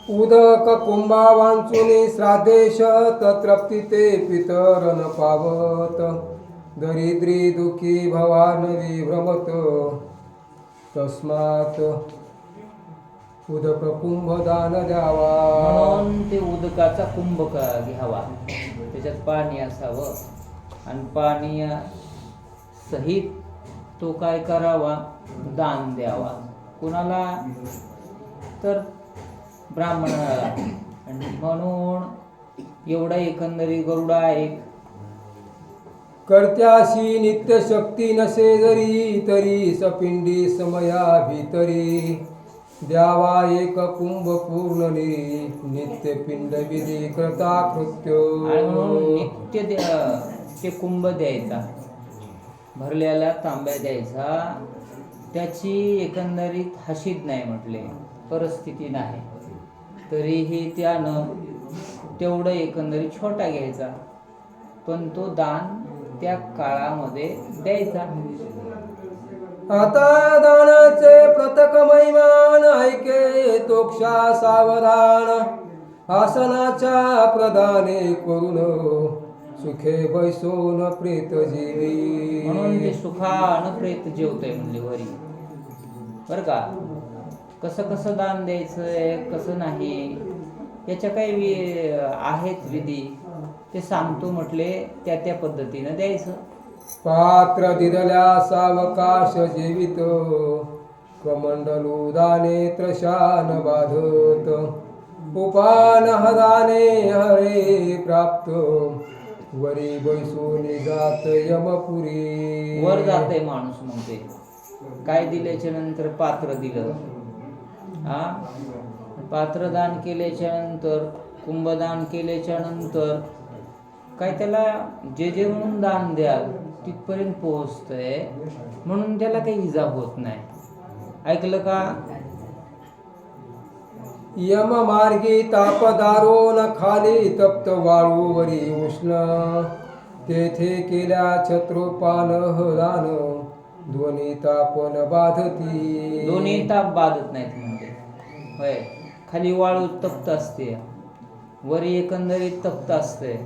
उदक कुंभा वांचुनी श्राद्धेश तृप्ती ते पितर न पावत दरिद्री दुखी भवानवी भ्रमत तस्मात उदक कुंभ दान द्यावा. म्हणून ते उदकाचा कुंभ घ्यावा, त्याच्यात पाणी असावं आणि पाणी सहित तो काय करावा, दान द्यावा. कुणाला तर ब्राह्मणाला. आणि म्हणून एवढा एकंदरी गरुडा एक कर्त्याशी नित्य शक्ती नसे जरी तरी सपिंडी समया भीतरी द्यावा एक कुंभ पूर्ण नित्य पिंड विधी करता कृत्य. आणि म्हणून नित्य ते कुंभ द्यायचा, भरलेला तांब्या द्यायचा. त्याची एकंदरीत हशीद नाही म्हटले, परिस्थिती नाही, तरीही त्यानं तेवढं एकंदरीत छोटा घ्यायचा, पण तो दान त्या काळामध्ये द्यायचा. आता दानाचे प्रतक महिमान ऐके तोक्षा सावधान आसनाच्या प्रदाने करून सुखे बैसोन प्रेत जीवी. म्हणून ते सुखानं प्रेत जेवतंय म्हणले वरी. बरं का, कसं कसं दान द्यायचंय कसं नाही याच्या काही आहेत विधी, ते सांगतो म्हटले, त्या त्या पद्धतीनं द्यायचं. पात्र दिदल्या सावकाश जीवित कमंडलू दाने त्रशान बाधत उपान हदाने हरे प्राप्त वरी बैसून जात यमपुरी. वर जातय माणूस. मग ते काय दिल्याच्या नंतर पात्र दिलं, पात्रदान केल्याच्या नंतर, कुंभदान केल्याच्या नंतर काय त्याला जे जे म्हणून दान द्याल तिथपर्यंत पोहोचतंय, म्हणून त्याला काही इजा होत नाही. ऐकलं का? यम मार्गी तापदारो न खाली तप्त वाळूवरी उष्ण तेथे केल्या छत्रोपान दान दोन्ही तापन बाधती. दोन्ही ताप बाधत नाहीत म्हणजे होय. खाली वाळू तप्त असते, वरी एकंदरीत तप्त असते,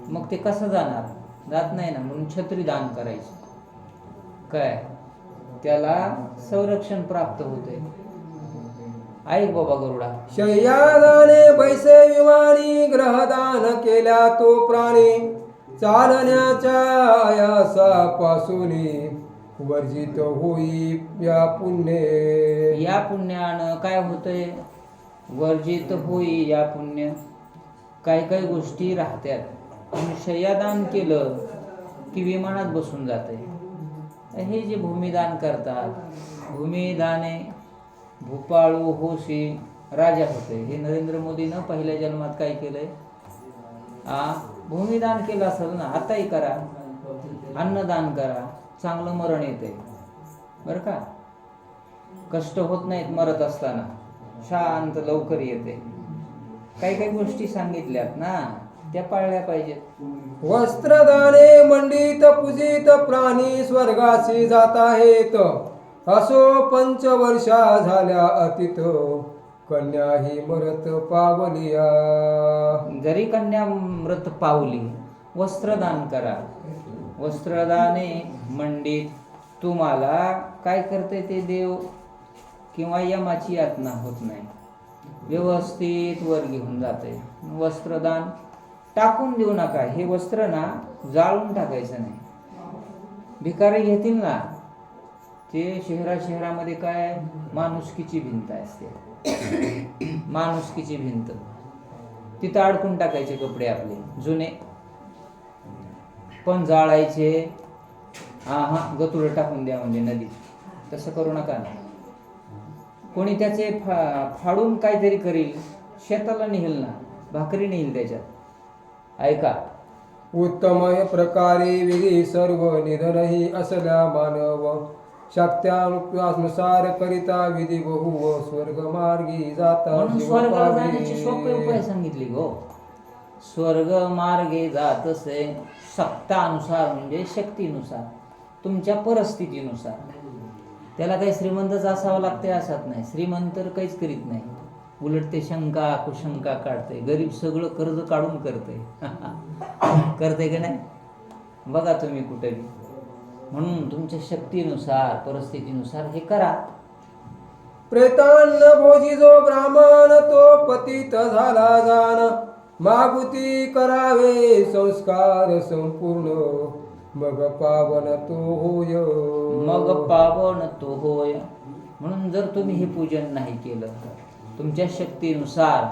मग ते कसं जाणार? जात नाही ना. म्हणून छत्री दान करायची, काय त्याला संरक्षण प्राप्त होते. ऐक बाबा गरुडा. शय्यादाने बैसे विमानी ग्रहदान केल्या तो प्राणी चालण्याच्या आयासापासून वर्जित होई या पुण्य. या पुण्यानं काय होतंय? वर्जित होई या पुण्य. काही काही गोष्टी राहत्यात. आणि शय्यादान केलं की विमानात बसून जाते. हे जे भूमिदान करतात, भूमिदाने भूपाळू होशी राजा होते. हे नरेंद्र मोदीनं पहिल्या जन्मात काय केलंय? भूमिदान केलं असेल ना, आताही करा. अन्नदान करा, चांगलं मरण येते. बरं का, कष्ट होत नाहीत मरत असताना, शांत लवकर येते. काही काही गोष्टी सांगितल्यात ना, त्या पाळल्या पाहिजेत. वस्त्रदाने मंडित पूजित प्राणी स्वर्गाशी जात आहेत असो पंचवर्षा झाल्या अतीत कन्या ही मरत पावलिया. जरी कन्या मृत पावली, वस्त्रदान करा. वस्त्रदाने मंडित तुम्हाला काय करते ते देव किंवा यमाची यातना होत नाही, व्यवस्थित वर घेऊन जाते. वस्त्रदान टाकून देऊ नका. हे वस्त्र ना जाळून टाकायचं नाही. भिकारी घेतील ना, ते शहरामध्ये काय माणुसकीची भिंत असते, माणुसकीची भिंत, तिथं अडकून टाकायचे कपडे आपले जुने, पण जाळायचे. गतुरं टाकून द्या म्हणजे नदीत. तसं करू नका ना. कोणी त्याचे फाडून काहीतरी करील, शेताला नेईल ना, भाकरी नेईल त्याच्यात. ऐका, उत्तम प्रकारे विधी सर्व निधनही असल्या मानव शक्त्यानुसार करिता विधी बहु स्वर्ग मार्गी जाता. म्हणून स्वर्गाला जाण्याची सोपे उपाय सांगितले गो. स्वर्ग मार्गे जात असे शक्तानुसार म्हणजे शक्तीनुसार, तुमच्या परिस्थितीनुसार. त्याला काही श्रीमंतच असावं लागते असत नाही. श्रीमंत काहीच करीत नाही. उलट ते शंका कुशंका काढते. गरीब सगळं कर्ज काढून करते. करते का नाही? बघा तुम्ही कुठेही. म्हणून तुमच्या शक्तीनुसार परिस्थितीनुसार हे करा. प्रेतान्न भोजी जो ब्राह्मण तो पतित झाला जाण, मागुती करावे संस्कार संपूर्ण, मग पावन तो होय. मग पावन तो होय. म्हणून जर तुम्ही हे पूजन नाही केलं, तुमच्या शक्तीनुसार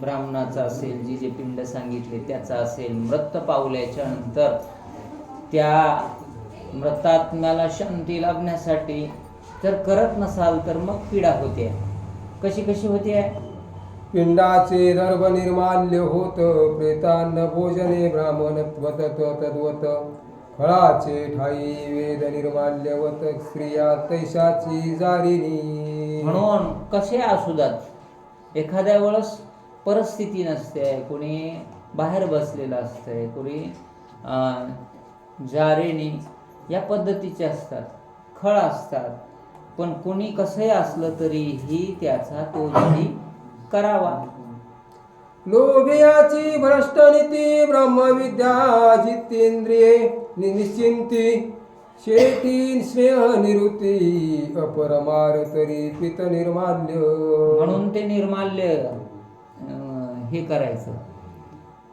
ब्राह्मणाचा असेल, जे जे पिंड सांगितले त्याचा असेल, मृत पावल्याच्या नंतर त्या मृतात्म्याला शांती लाभण्यासाठी जर करत नसाल तर मग पीडा होते. कशी कशी होते? पिंडाचे गर्भ निर्माल्य होत, प्रेतान्न भोजने ब्राह्मणत्वत तद्वत, फळाचे ठाई वेद निर्माल्यवत, स्त्रिया तैशाची जारिणी. म्हणून कसे असुदात, एखाद्या वेळेस परिस्थिती नसते, कोणी बाहेर बसलेलं असतंय, कोणी जारिणी या पद्धतीचे असतात, खळ असतात, पण कोणी कसंही असलं तरीही त्याचा तो विधी करावा. लोभियाची भ्रष्ट नीती, ब्रह्मविद्या जितेंद्रिये निश्चिंती, शेती स्नेह निवृत्ती, अपरमार तरी पित निर्माल्य. म्हणून ते निर्माल्य हे करायचं.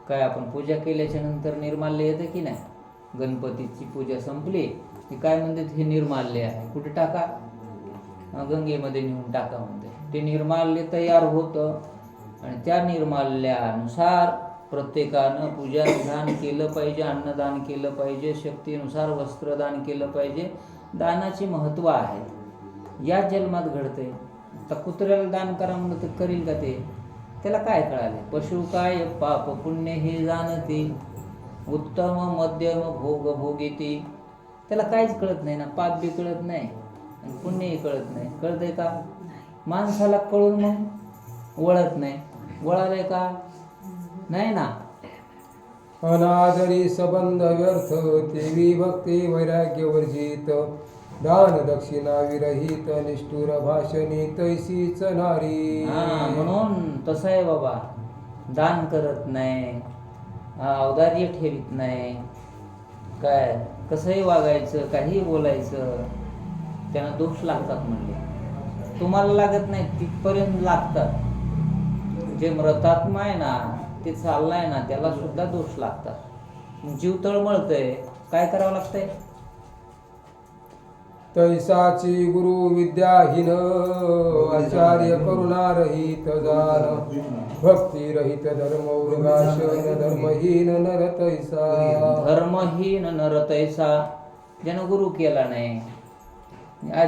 काय आपण पूजा केल्याच्या नंतर निर्माल्य येतं की नाही? गणपतीची पूजा संपली की काय म्हणतात, हे निर्माल्य आहे, कुठे टाका? गंगेमध्ये नेऊन टाका म्हणते. ते निर्माल्य तयार होतं आणि त्या निर्माल्यानुसार प्रत्येकानं पूजादान केलं पाहिजे, अन्नदान केलं पाहिजे, शक्तीनुसार वस्त्रदान केलं पाहिजे. दानाचे महत्त्व आहे. या जन्मात घडते. तर कुत्र्याला दान करा म्हणलं तर करील का ते? त्याला काय कळाले? पशु काय पाप पुण्य हे जाणते, उत्तम मध्यम भोग भोगीती. त्याला काहीच कळत नाही ना. पाप बी कळत नाही आणि पुण्यही कळत नाही. कळतंय का? माणसाला कळून मग वळत नाही. वळालंय का? नाही ना. अनादरी संबंध व्यर्थ, देवी भक्ती वैराग्य वर्जित, दान दक्षिणा विरहित, निष्ठुर भाषणी तैसीच नारी. म्हणून तसं आहे बाबा. दान करत नाही, औदार्य ठेवीत नाही, काय कसंही वागायचं, काहीही बोलायचं, त्यांना दोष लागतात म्हणले. तुम्हाला लागत नाही, तिथपर्यंत लागतात. जे मृतात्मा आहे ना, ते चाललाय ना, त्याला सुद्धा दोष लागतात. जीव तळमळतंय, काय करावं लागतंय? तैसाची गुरु विद्याहीन, आचार्य करुणारहित जान, भक्ती रहित धर्म उर्गाशन, धर्महीन नर तैसा. धर्महीन नर तैसा. ज्यानं गुरु केला नाही,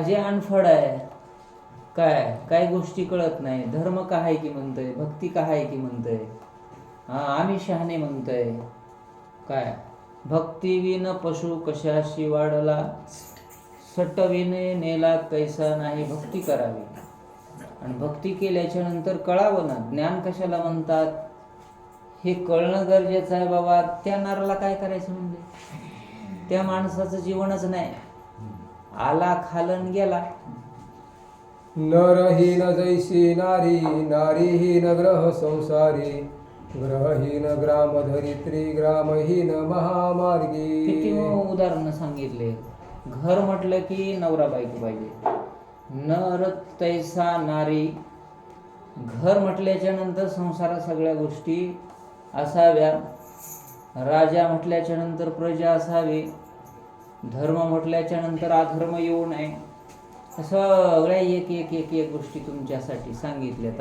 जे अनफड आहे, काय गोष्टी कळत नाही. धर्म काय आहे की म्हणतंय, भक्ती काय आहे की म्हणतंय, आम्ही शहाणे म्हणतोय. काय भक्ती विन पशु कशाशी वाढला, सटविने नेला कैसा नाही. भक्ती करावी आणि भक्ती केल्याच्या नंतर कळावं ना. ज्ञान कशाला म्हणतात हे कळणं गरजेचं आहे बाबा. त्या नराला काय करायचं म्हणजे? त्या माणसाचं जीवनच नाही. आला खालन गेला. नरहीन जैसी नारी, नारीहीन ग्रह संसारी, ग्रहहीन ग्राम धरित्री, ग्रामहीन महामार्गी. किती उदाहरण सांगितले. घर म्हटलं की नवरा बायको पाहिजे. नर तैसा नारी. घर म्हटल्याच्या नंतर संसारात सगळ्या गोष्टी असाव्या. राजा म्हटल्याच्या नंतर प्रजा असावी. धर्म म्हटल्याच्या नंतर अधर्म येऊ नये. सगळ्या एक एक एक एक गोष्टी तुमच्यासाठी सांगितल्यात.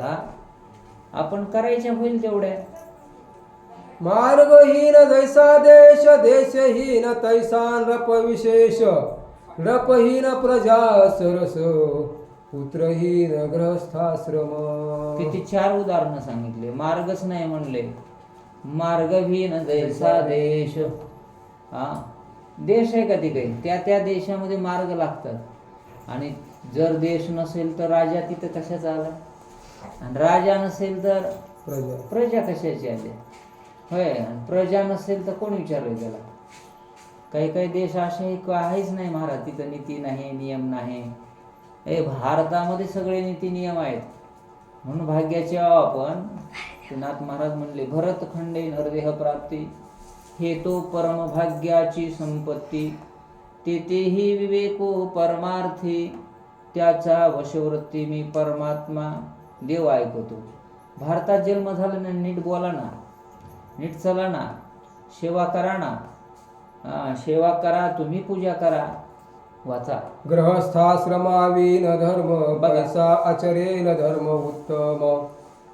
आपण करायच्या होईल तेवढ्या. मार्गहीन जैसा देश, देशहीन तैसा नृप विशेष, नृपहीन प्रजा सरस, पुत्रहीन गृहस्थाश्रम. किती 4 उदाहरणं सांगितले. मार्गच नाही म्हणले. मार्गहीन जैसा देश. देश आहे का ती काही? त्या देशामध्ये मार्ग लागतात. आणि जर देश नसेल तर राजा तिथं कशाचा आला, आणि राजा नसेल तर प्रजा कशाची आली होय. आणि प्रजा नसेल तर कोण विचारलं त्याला? काही देश असे काहीच नाही महाराज, तिथं नीती नाही, नियम नाही. भारतामध्ये सगळे नीती नियम आहेत. म्हणून भाग्याचे आपण ते नाथ महाराज म्हणले, भरत खंडे नरदेह प्राप्ती हे तो परमभाग्याची संपत्ती, तेथेही विवेको परमार्थी, त्याचा वशवृत्ती मी परमात्मा. देव ऐकतो. भारतात जन्म झाला ना, नीट बोला ना, नीट चला ना, सेवा करा ना. सेवा करा, तुम्ही पूजा करा. वाचा. गृहस्थाश्रमावीन धर्म बघा. पैसा आचरेल धर्म उत्तम,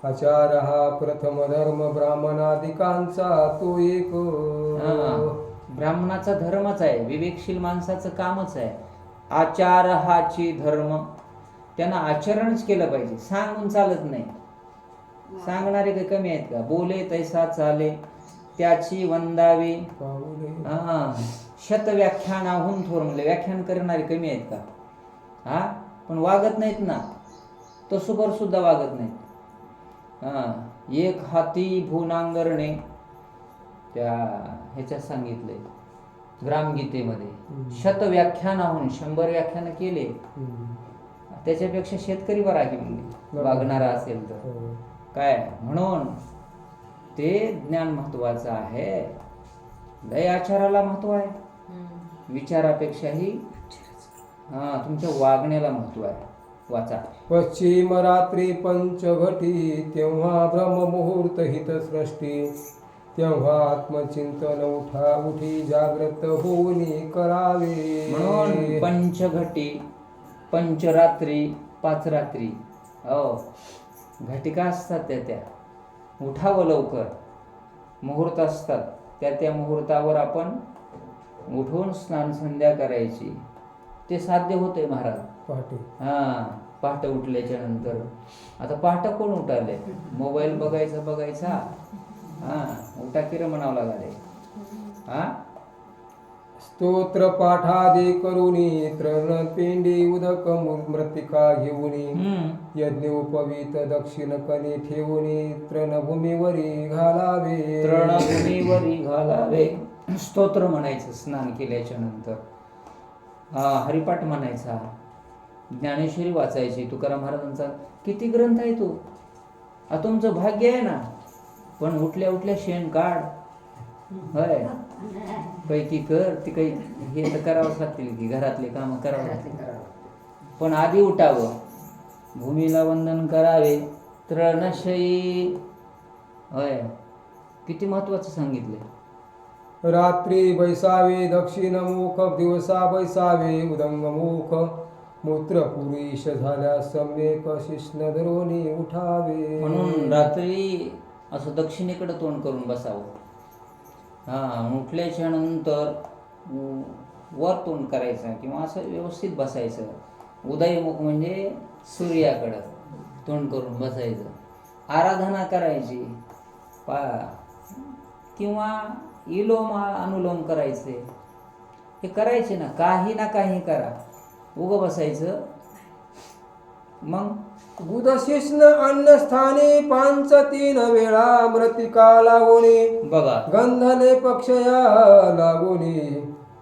आचार हा प्रथम धर्म ब्राह्मणादिकांचा तो एक. ब्राह्मणाचा धर्मच आहे, विवेकशील माणसाचं कामच आहे. आचार हाची धर्म, त्यांना आचरणच केलं पाहिजे, सांगून चालत नाही. सांगणारे काही कमी आहेत का? बोले तैसा चाले त्याची वंदावी. शतव्याख्यानाहून थोर म्हणले, व्याख्यान करणारे कमी आहेत का? पण वागत नाहीत ना, तसुबर सुद्धा वागत नाहीत. एक हाती भूनांगरणे, त्या ह्याच्यात सांगितलंय ग्रामगीतेमध्ये. शतव्याख्यानाहून 100 व्याख्यान केले, त्याच्यापेक्षा शेतकरी बरा की म्हणजे वागणारा असेल तर काय. म्हणून ते ज्ञान महत्वाचं आहे. लय आचाराला महत्व आहे, विचारापेक्षाही तुमच्या वागण्याला महत्व आहे. वाचा. पश्चिम रात्री पंचघटी, तेव्हा ब्रह्ममुहूर्त हित सृष्टी, तेव्हा आत्मचिंतन उठी जागृत होऊन करावे. म्हणून पंचघटी, पंचरात्री, 5 रात्री. घटिका असतात त्या उठावं लवकर. मुहूर्त असतात, त्या मुहूर्तावर आपण उठून स्नान संध्या करायची. ते साध्य होते महाराज. पहाटे. पहाटे उठल्याच्या नंतर. आता पहाटे कोण उठाले? मोबाईल बघायचा. उठा किर म्हणावं लागले. स्तोत्र पाठादे करुणी, तृण पिंडी उदक मृत्तिका घेऊनी, यज्ञोपवीत दक्षिण कणी ठेवूनी, तृणभूमीवरी घालावे. तृणभूमीवरी घालावे. स्तोत्र म्हणायचं स्नान केल्याच्या नंतर. हरिपाठ म्हणायचा, ज्ञानेश्वरी वाचायची. तुकाराम महाराजांचा किती ग्रंथ आहे तो. तुमचं भाग्य आहे ना. पण उठल्या शेण काढ, होय पैकी कर. ती काही हे तर करावंच लागतील की, घरातले काम करावं लागतील. पण आधी उठावं, भूमीला वंदन करावे. तृणशयी, होय किती महत्वाचं सांगितलंय. रात्री बैसावे दक्षिणमुख, दिवसा बैसावे उदंगमुख, मूत्र पुरुष झाल्या सम्यक शिष्ण धरोनी उठावे. म्हणून रात्री असं दक्षिणेकडे तोंड करून बसावं. उठल्याच्या नंतर वर तोंड करायचं किंवा असं व्यवस्थित बसायचं. उदयमुख म्हणजे सूर्याकडं तोंड करून बसायचं. आराधना करायची किंवा इलोम अनुलोम करायचे. हे करायचे ना, काही करा. उगं बसायचं. मग बुधशिष्ण अन्नस्थानी 5-3 वेळा मृत्तिका लावणे. बघा, गंधने पक्षया लागोनी,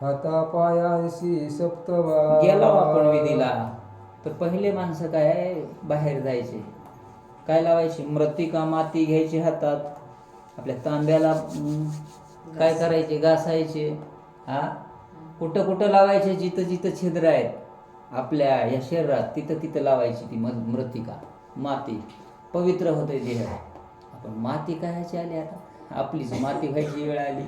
हातापायांशी सप्तवा. गेलो आपण विधीला तर पहिले माणसं काय बाहेर जायचे, काय लावायचे? मृत्तिका, माती घ्यायची हातात. आपल्या तांब्याला काय करायचे? घासायचे. कुठं लावायचे? जिथं छिद्र आहेत आपल्या या शरीरात, तिथं लावायची ती मृत्तिका, माती. पवित्र होते देह. आपण माती कायची आली आता? आपलीच माती व्हायची वेळ आली.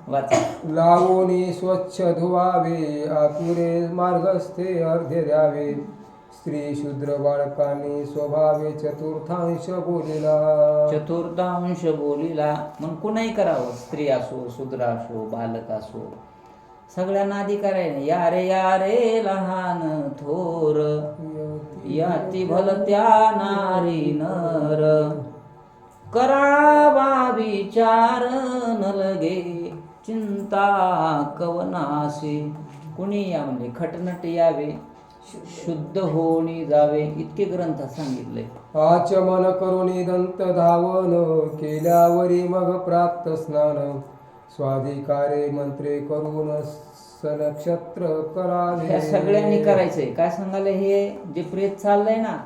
वाचा. लावोनी स्वच्छ धुवावे, आतुरे मार्गस्थे अर्धे द्यावे. स्त्री शूद्र बाळकांनी स्वभावे चतुर्थांश बोलिला. मग कुणाही करावं, स्त्री असो, शूद्र असो, बालक असो, सगळ्यांना आधी करायला. या रे लहान थोर, याती भलत्या नारी नर, करावा विचार न लगे, चिंता कवनाशी. कुणी या म्हणजे खटनट यावे, शुद्ध होणी जावे. इतके ग्रंथ सांगितले. आचमन करुणी दंत धावन, केल्यावरी मग प्राप्त स्नान. स्वाधिकारे मंत्रे करून नक्षत्र करावे. ह्या सगळ्यांनी करायचंय. काय सांगायला? हे जे प्रेत चाललंय ना,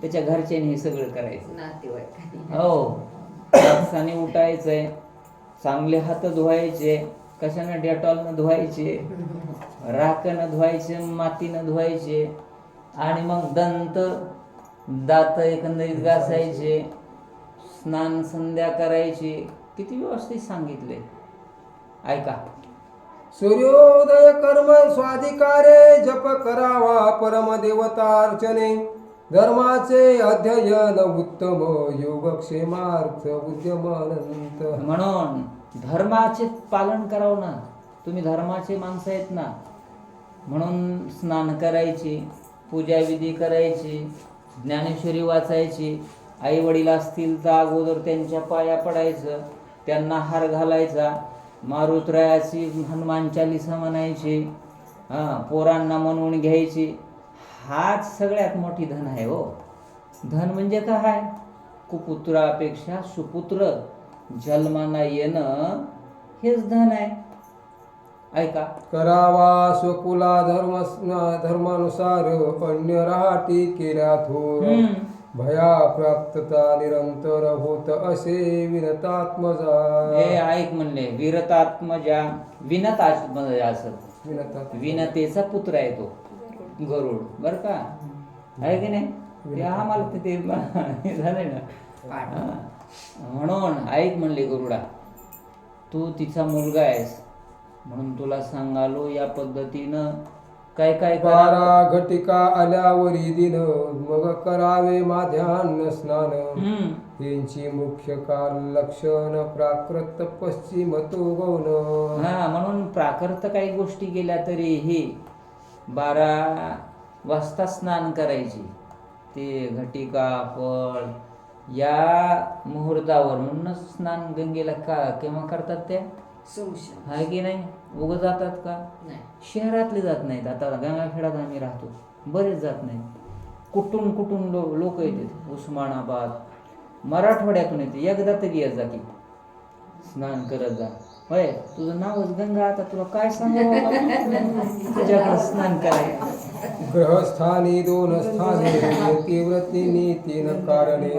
त्याच्या घरच्याने हे सगळं करायचं. नातेवाईक हो, रातसाने उठायचंय, चांगले हात धुवायचे, कशानं डेटॉलनं धुवायचे, राखनं धुवायचे, मातीनं धुवायचे, आणि मग दात एकंदरीत घासायचे, स्नान संध्या करायची. किती व्यवस्थित सांगितले. ऐका. सूर्योदय कर्म स्वाधिकारे जप करावा परमदेवतार्चने धर्माचे अध्ययन उत्तम योगक्षेमार्थ उद्यमानंत. म्हणून धर्माचे पालन करावं ना. तुम्ही धर्माचे माणसं आहेत ना, म्हणून स्नान करायची, पूजाविधी करायची, ज्ञानेश्वरी वाचायची. आई वडील असतील तर अगोदर त्यांच्या पाया पडायचं, त्यांना हार घालायचा, मारुतरायाची हनुमान चालीसा म्हणायची, पोरांना म्हणून घ्यायची. हाच सगळ्यात मोठी धन आहे हो. धन म्हणजे काय? कुपुत्रापेक्षा सुपुत्र जन्माला येणं हेच धन आहे. ऐका. करावा स्वकुला धर्मानुसार अन्य राहाटी केल्या थोर भया प्राप्तता निरंतर होत असे विनतात्मजा. हे ऐक म्हणले, विरतात्मजा, विनतात्मजा असं. विनतेचा पुत्र आहे तो गरुड, बर का? आहे की नाही? ते आम्हाला तिथे झालंय ना. म्हणून ऐक म्हणले गरुडा, तू तिचा मुलगा आहेस म्हणून तुला सांगालो या पद्धतीनं काय काय करावं. 12 घटिका आल्यावरी दिन मग करावे माध्यान्ह स्नान यांची मुख्य काल लक्षण प्राकृत पश्चिम तो गौण. म्हणून प्राकृत काही गोष्टी गेल्या तरी ही 12 वाजता स्नान करायची. ते घटिका फळ या मुहूर्तावर, म्हणूनच स्नान गंगेला केव्हा करतात त्या? आहे की नाही? उगं जातात का? शहरातले जात नाहीत. आता गंगाखेडात आम्ही राहतो, बरेच जात नाहीत. कुठून कुठून लोक येतात. उस्मानाबाद, मराठवाड्यातून येते. एकदा तरी येत जा की स्नान करत जा. होय, तुझं नावच गंगा, आता तुला काय सांगावं तुझ्याकडे स्नान करायचं. ग्रहस्थानी 2 स्थाने तीव्रतीनी 3 कारणे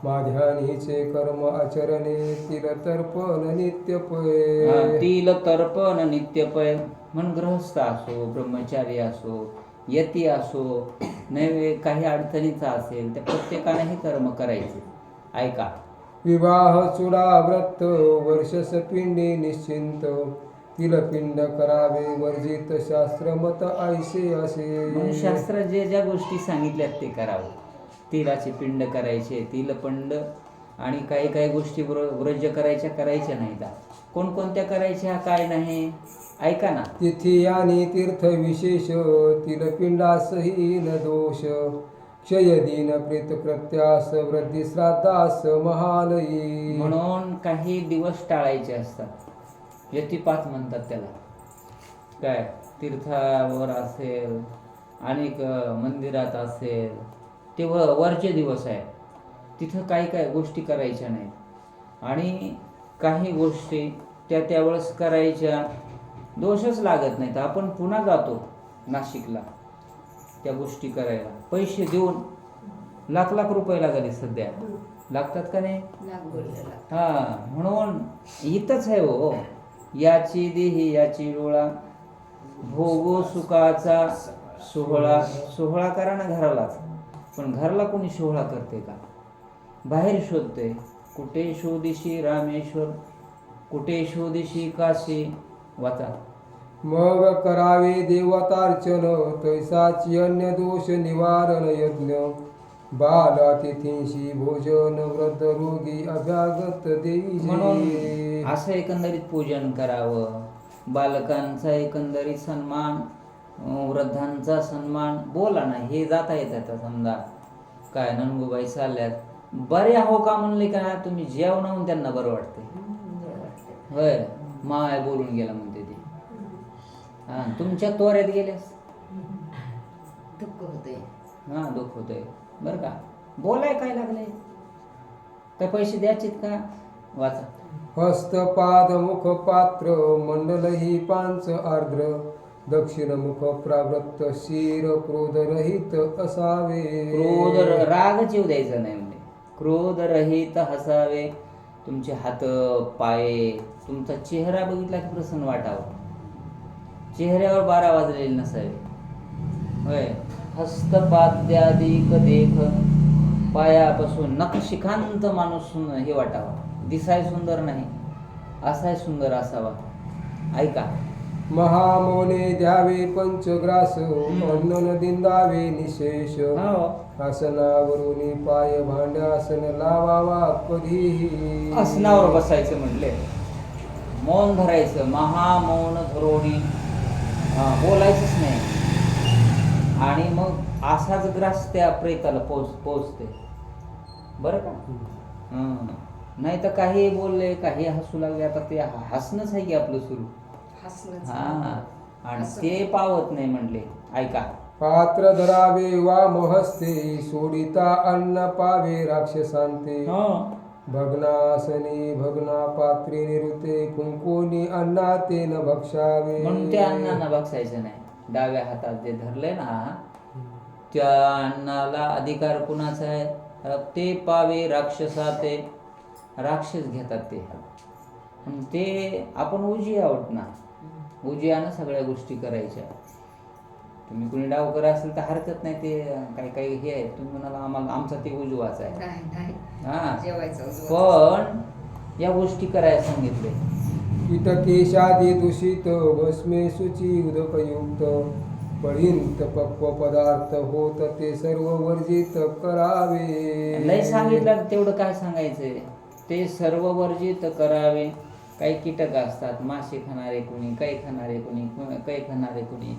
माध्यानीचे कर्म आचरणे तिल तर्पण नित्यपय. तिल तर्पण नित्यपय. म्हण गृहस्थ असो, ब्रह्मचारी असो, यती असो, नैवे काही अडचणीचा असेल त्या प्रत्येकाने हे कर्म करायचे. ऐका. विवाह चुडा व्रत वर्षस पिंडी निश्चिंत तिल पिंड करावे वर्जित शास्त्र मत ऐसे असे. म्हणून शास्त्र ज्या गोष्टी सांगितल्यात ते करावं. तिलाचे पिंड करायचे, तिलपंड, आणि काही काही गोष्टी व्रज करायच्या नाहीत. कोणकोणत्या करायच्या काय नाही ऐका ना. तिथी आणि तीर्थ विशेष तिलपिंडासही न दोष क्षयदीन प्रेतकृत्यास वृद्धी श्राद्धास महालयी. म्हणून काही दिवस टाळायचे असतात. यतिपात म्हणतात त्याला. काय तीर्थावर असेल, अनेक मंदिरात असेल, ते वरचे दिवस आहे, तिथं काही काही गोष्टी करायच्या नाहीत. आणि काही गोष्टी त्यावेळेस करायच्या, दोषच लागत नाहीत. आपण पुन्हा जातो नाशिकला त्या गोष्टी करायला, पैसे देऊन लाख लाख रुपये लागले सध्या, लागतात का नाही? म्हणून इथंच आहे हो. याची देही याची डोळा भोगो सुखाचा सोहळा. सोहळा करा ना घरालाच, पण घराला कोणी सोहळा करते का? बाहेर शोधते. कुठे शोधिशी रामेश्वर, कुठे शोधिशी काशी. वाचा. मग करावे देवतार्चन तैसाची अन्य दोष निवारण यज्ञ बालातिथींशी भोजन वृद्ध रोगी अभ्यागत देई. म्हणून असं एकंदरीत पूजन करावं. बालकांचा एकंदरीत सन्मान, वृद्धांचा सन्मान. बोला ना, हे जाता येत. आता समजा काय नंदुबाई चालल्यात, बरे हो का म्हणले का तुम्ही जेवणाहून त्यांना बरं वाटते. होय, माय बोलून गेला म्हणते ते. तुमच्या तोऱ्यात गेल्यास दुःख होते. दुःख होतंय बरं का. बोलाय काय लागले, काय पैसे द्यायचेत का? वाचा. हस्तपाद मुख पात्र मंडल ही 5 आर्द्र दक्षिणमुख प्रावृत्त शिर क्रोधरहित असावे. क्रोध रागच येऊ द्यायचा नाही म्हणजे क्रोध रहित हसावे. तुमचे हात पाय तुमचा चेहरा बघितला की प्रसन्न वाटावं. चेहऱ्यावर 12 वाजलेले नसावे. होय. हस्तपाद्यादिक देख पायापासून नखशिखांत माणूस हे वाटावा. दिसाय सुंदर नाही असाय सुंदर असावा. ऐका. महामौने द्यावे पंचग्रास अन्न न दिंदावे निशेष. हो. आसनावरून पाय भांड्यासन लावावा कधीही. आसनावर बसायचं म्हणले. मौन धरायचं. महामौन धरोणी बोलायचंच नाही. आणि मग असाच ग्रास त्या प्रेताला पोचते बरं का. नाही तर काही बोलले काही हसू लागले. आता ते हसणंच आहे की आपलं सुरू. हसणंच. आणि ते पावत नाही म्हणले. ऐका. पात्र धरावे वामहस्ते सोडिता अन्न पावे राक्षसांते. भग्नासनी भग्ना पात्री निरुते फुंकोनी अन्ना ते न भक्षावे. म्हणून त्या अन्नाला बघायचं नाही. डाव्या हातात जे धरले ना त्या अन्नाला अधिकार कुणाचा आहे. ते पावे राक्षसा ते राक्षस घेतात ते. ते आपण उजी आहोत ना. उजियानं सगळ्या गोष्टी करायच्या. तुम्ही कुणी डावकर असेल तर हरकत नाही. ते काही काही हे आहे. तुम्ही म्हणाला आम्हाला आमचा ते उजवाचा आहे. पण या गोष्टी करायला सांगितले. कीटकेशादी दूषित भस्मे शुची उदकयुक्त पडिंत पक्व पदार्थ होत ते सर्व वर्जित करावे. लय सांगितलं तेवढं काय सांगायचंय. ते सर्व वर्जित करावे. काही कीटक असतात. मासे खाणारे कोणी काही खाणारे कोणी काही खाणारे कोणी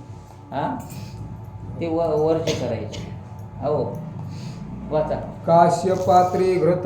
ते वर्ज करायचे. अहो वाचा. काश्य पात्रे घृत